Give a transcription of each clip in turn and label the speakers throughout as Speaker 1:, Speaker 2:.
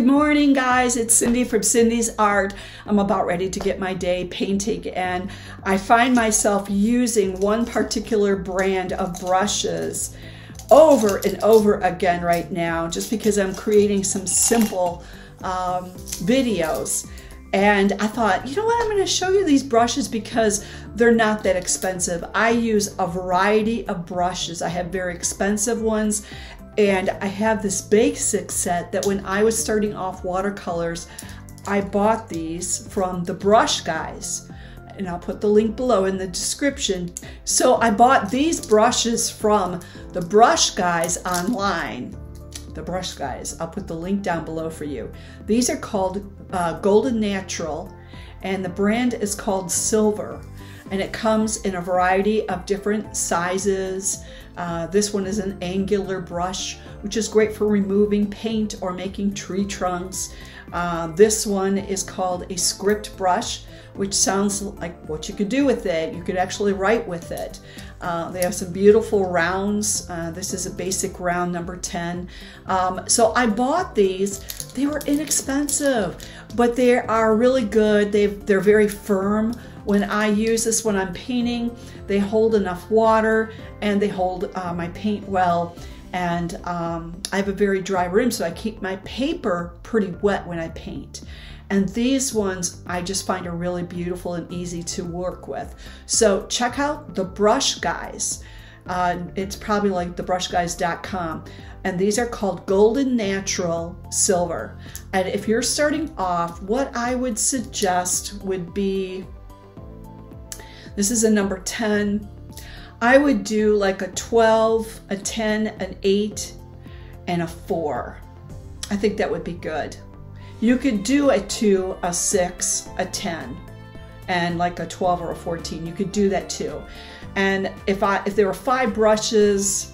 Speaker 1: morning, guys. It's Cindy from Cindy's Art. I'm about ready to get my day painting, and I find myself using one particular brand of brushes over and over again right now, just because I'm creating some simple videos. And I thought, you know what, I'm going to show you these brushes because they're not that expensive. I use a variety of brushes. I have very expensive ones, and I have this basic set that when I was starting off watercolors, I bought these from the Brush Guys. And I'll put the link below in the description. So I bought these brushes from the Brush Guys online. The Brush Guys. I'll put the link down below for you. These are called Golden Natural, and the brand is called Silver, and it comes in a variety of different sizes. This one is an angular brush, which is great for removing paint or making tree trunks. This one is called a script brush, which sounds like what you could do with it. You could actually write with it. They have some beautiful rounds. This is a basic round number 10. So I bought these. They were inexpensive, but they are really good. They're very firm. When I use this when I'm painting, they hold enough water and they hold my paint well. And I have a very dry room, so I keep my paper pretty wet when I paint. And these ones I just find are really beautiful and easy to work with. So check out the Brush Guys. It's probably like thebrushguys.com. And these are called Golden Natural Silver. And if you're starting off, what I would suggest would be, this is a number 10. I would do like a 12, a 10, an 8, and a 4. I think that would be good. You could do a 2, a 6, a 10, and like a 12 or a 14. You could do that too. And if there were 5 brushes,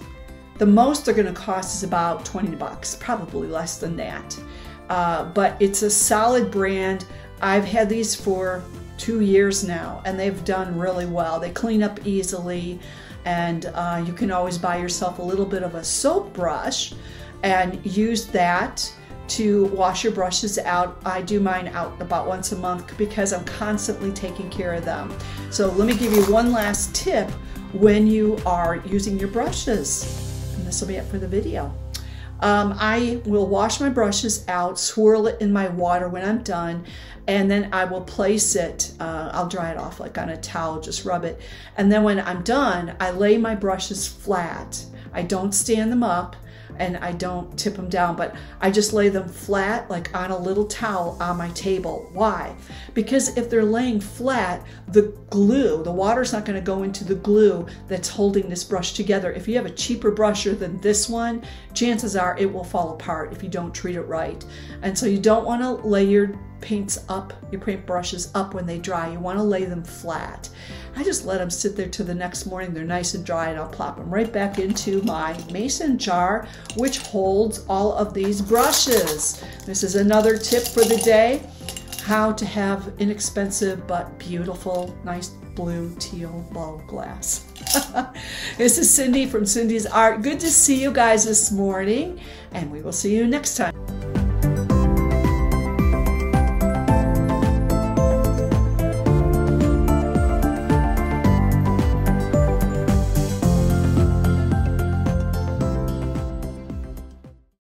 Speaker 1: the most they're going to cost is about 20 bucks, probably less than that. But it's a solid brand. I've had these for 2 years now, and they've done really well. They clean up easily, and you can always buy yourself a little bit of a soap brush and use that to wash your brushes out. I do mine out about once a month because I'm constantly taking care of them. So let me give you one last tip when you are using your brushes, and this will be it for the video. I will wash my brushes out, swirl it in my water when I'm done, and then I will place it, I'll dry it off like on a towel, just rub it. And then when I'm done, I lay my brushes flat. I don't stand them up and I don't tip them down, but I just lay them flat like on a little towel on my table. Why? Because if they're laying flat, the glue, the water's not going to go into the glue that's holding this brush together. If you have a cheaper brusher than this one, chances are it will fall apart if you don't treat it right. And so you don't want to lay your paints up, your paint brushes up when they dry. You want to lay them flat. I just let them sit there till the next morning. They're nice and dry, and I'll plop them right back into my mason jar, which holds all of these brushes. This is another tip for the day: how to have inexpensive but beautiful, nice blue teal ball glass. This is Cindy from Cindy's Art. Good to see you guys this morning, and we will see you next time.